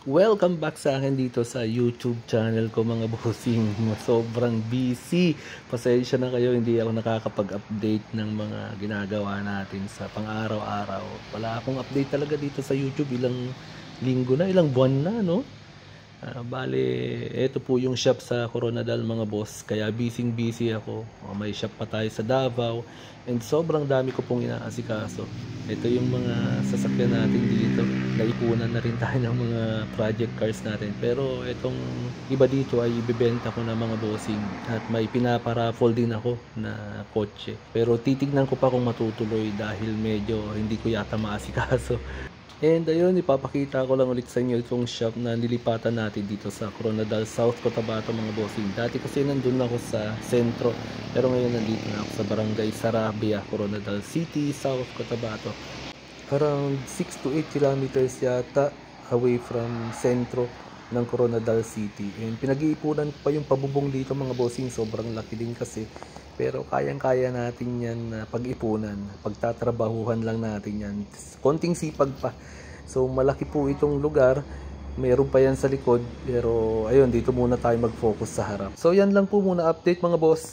Welcome back sa akin dito sa YouTube channel ko mga bossing. Sobrang busy. Pasensya na kayo, hindi ako nakakapag-update ng mga ginagawa natin sa pang-araw-araw. Wala akong update talaga dito sa YouTube. Ilang linggo na, ilang buwan na, no? Bale, ito po yung shop sa Coronadal mga boss. Kaya busy ako. May shop pa tayo sa Davao. And sobrang dami ko pong inaasikaso. Ito yung mga sasakyan natin dito. Naipunan na rin tayo ng mga project cars natin. Pero itong iba dito ay ibibenta ko na mga bossing. At may pinaparaffle din ako na kotse. Pero titignan ko pa kung matutuloy dahil medyo hindi ko yata maasikaso. And ayun, ipapakita ko lang ulit sa inyo itong shop na nilipatan natin dito sa Coronadal, South Cotabato mga bossing. Dati kasi nandun ako sa sentro, pero ngayon nandito na ako sa Barangay Sarabia, Coronadal City, South Cotabato. Around 6 to 8 kilometers yata away from sentro ng Coronadal City. And pinag-iipunan pa yung pabubong dito mga bossing, sobrang laki din kasi. Pero kayang-kaya natin yan na pag-ipunan. Pagtatrabahuhan lang natin yan. Konting sipag pa. So malaki po itong lugar. Meron pa yan sa likod. Pero ayun, dito muna tayo mag-focus sa harap. So yan lang po muna update mga boss.